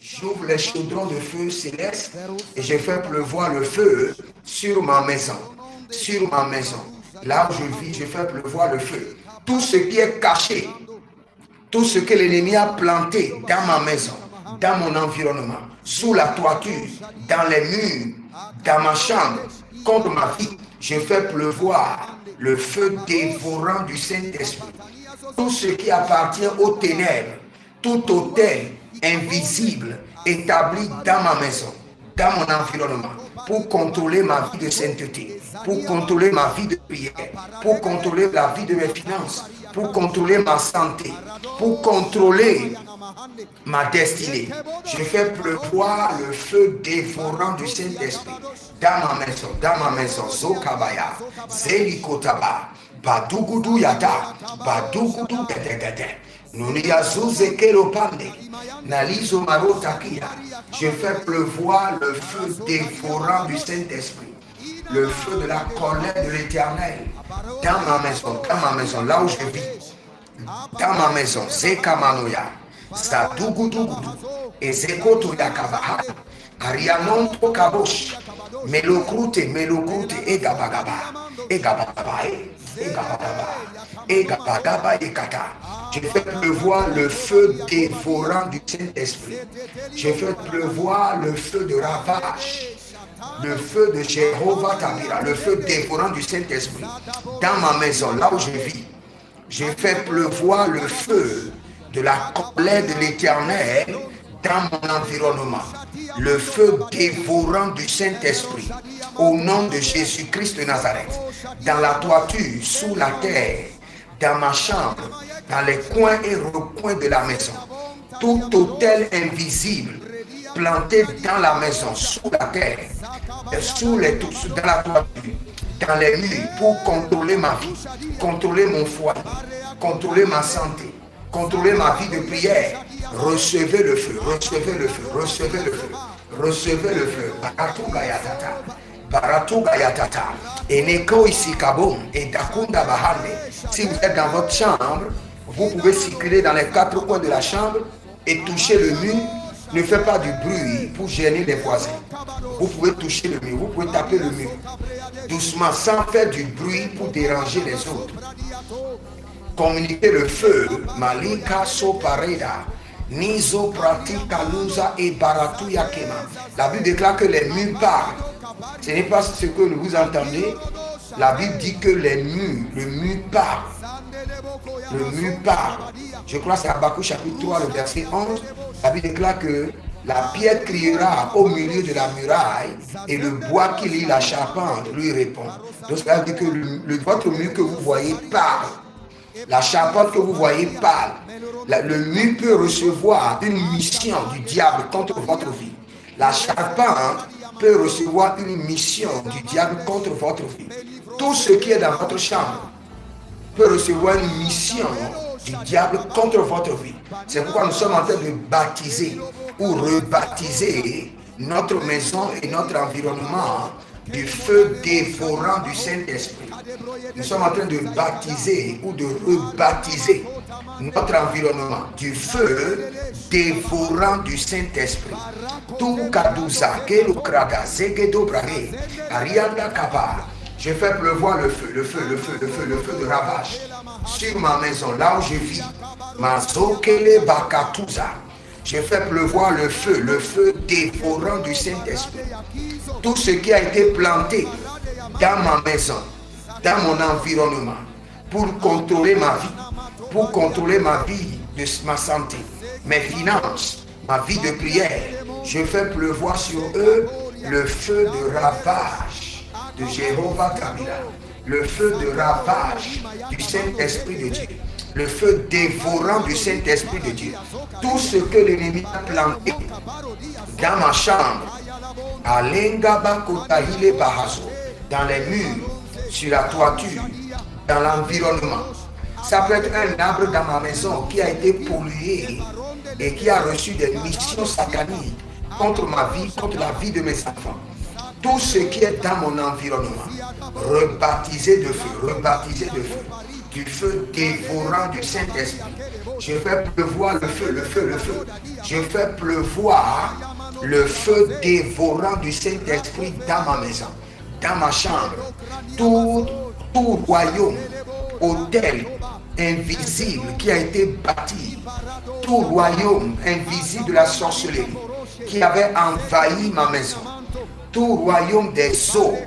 J'ouvre les chaudrons de feu céleste et je fais pleuvoir le feu sur ma maison. Sur ma maison. Là où je vis, je fais pleuvoir le feu. Tout ce qui est caché, tout ce que l'ennemi a planté dans ma maison, dans mon environnement, sous la toiture, dans les murs, dans ma chambre, contre ma vie, je fais pleuvoir le feu dévorant du Saint-Esprit. Tout ce qui appartient aux ténèbres, tout autel invisible établi dans ma maison, dans mon environnement, pour contrôler ma vie de sainteté, pour contrôler ma vie de prière, pour contrôler la vie de mes finances, pour contrôler ma santé, pour contrôler ma destinée. Je fais pleuvoir le feu dévorant du Saint-Esprit dans ma maison, Zokabaya, Zelikotaba, Badugudu Yada, Badugudu Yadegade. Je fais pleuvoir le feu dévorant du Saint-Esprit, le feu de la colère de l'Éternel dans ma maison, là où je vis, dans ma maison, Zekamanoya, Zadugudugudu, et Zekoto Yakabaha, Arianon Tokabosh, Melokrute, Egabagaba, Egabagaba, Egabagaba, Ekata. Je fais pleuvoir le feu dévorant du Saint-Esprit. Je fais pleuvoir le feu de ravage, le feu de Jéhovah Tabira, le feu dévorant du Saint-Esprit. Dans ma maison, là où je vis, je fais pleuvoir le feu de la colère de l'Éternel dans mon environnement. Le feu dévorant du Saint-Esprit, au nom de Jésus-Christ de Nazareth, dans la toiture, sous la terre, dans ma chambre, dans les coins et recoins de la maison. Tout autel invisible planté dans la maison, sous la terre, dans la toiture, dans les murs, pour contrôler ma vie, contrôler mon foyer, contrôler ma santé, contrôler ma vie de prière. Recevez le feu, recevez le feu, recevez le feu, recevez le feu. Baratuga Yatata, et Neko Isikabon, et Dakunda Bahane. Si vous êtes dans votre chambre, vous pouvez circuler dans les quatre coins de la chambre et toucher le mur. Ne faites pas du bruit pour gêner les voisins. Vous pouvez toucher le mur, vous pouvez taper le mur. Doucement, sans faire du bruit pour déranger les autres. Communiquez le feu, Malika Sopareda. Nizo pratika luza et baratu yakema. La Bible déclare que les murs parlent. Ce n'est pas ce que vous entendez. La Bible dit que le mur parle. Le mur parle. Je crois que c'est Habakkuk chapitre 3, le verset 11. La Bible déclare que la pierre criera au milieu de la muraille et le bois qui lie la charpente lui répond. Donc cela veut dire que votre mur que vous voyez parle. La charpente que vous voyez parle. Le mur peut recevoir une mission du diable contre votre vie. La charpente peut recevoir une mission du diable contre votre vie. Tout ce qui est dans votre chambre peut recevoir une mission du diable contre votre vie. C'est pourquoi nous sommes en train de baptiser ou rebaptiser notre maison et notre environnement du feu dévorant du Saint-Esprit. Nous sommes en train de baptiser ou de rebaptiser notre environnement du feu dévorant du Saint-Esprit. Tout kadouza, kelokrada, zegedo brave, arianda kaba. Je fais pleuvoir le feu de ravage sur ma maison, là où je vis. Mazokele bakatouza. Je fais pleuvoir le feu dévorant du Saint-Esprit. Tout ce qui a été planté dans ma maison, dans mon environnement, pour contrôler ma vie, pour contrôler ma vie de ma santé, mes finances, ma vie de prière, je fais pleuvoir sur eux le feu de ravage de Jéhovah Tabila, le feu de ravage du Saint-Esprit de Dieu, le feu dévorant du Saint-Esprit de Dieu. Tout ce que l'ennemi a planté dans ma chambre, à l'engaba kotahile bahaso, dans les murs, sur la toiture, dans l'environnement. Ça peut être un arbre dans ma maison qui a été pollué et qui a reçu des missions sataniques contre ma vie, contre la vie de mes enfants. Tout ce qui est dans mon environnement, rebaptisé de feu, rebaptisé de feu. du feu dévorant du Saint-Esprit. Je fais pleuvoir le feu, le feu, le feu. Je fais pleuvoir le feu dévorant du Saint-Esprit dans ma maison, dans ma chambre. Tout royaume, hôtel invisible qui a été bâti, tout royaume invisible de la sorcellerie qui avait envahi ma maison, tout royaume des eaux.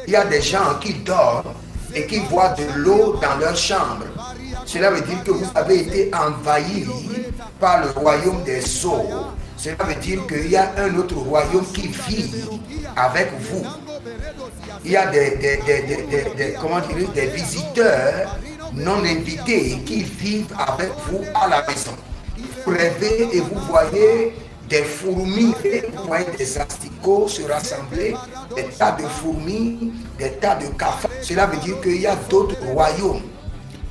Il y a des gens qui dorment et qui voient de l'eau dans leur chambre. Cela veut dire que vous avez été envahi par le royaume des eaux. Cela veut dire qu'il y a un autre royaume qui vit avec vous. Il y a des visiteurs non invités qui vivent avec vous à la maison. Vous rêvez et vous voyez des fourmis, vous voyez des asticots se rassembler, des tas de fourmis, des tas de cafards. Cela veut dire qu'il y a d'autres royaumes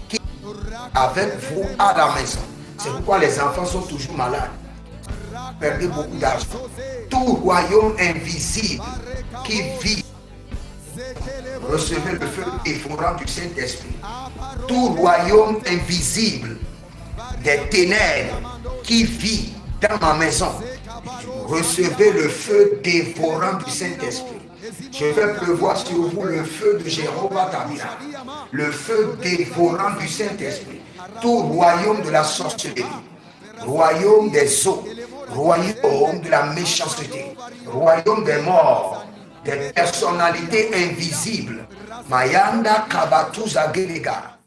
qui vivent avec vous à la maison. C'est pourquoi les enfants sont toujours malades. Perdez beaucoup d'argent. Tout royaume invisible qui vit, recevez le feu dévorant du Saint-Esprit. Tout royaume invisible des ténèbres qui vit dans ma maison, recevez le feu dévorant du Saint-Esprit. Je vais pleuvoir sur vous le feu de Jéhovah Tabira, le feu dévorant du Saint-Esprit. Tout royaume de la sorcellerie, royaume des eaux, royaume de la méchanceté, royaume des morts, des personnalités invisibles. Mayanda Kabatuza Gelega.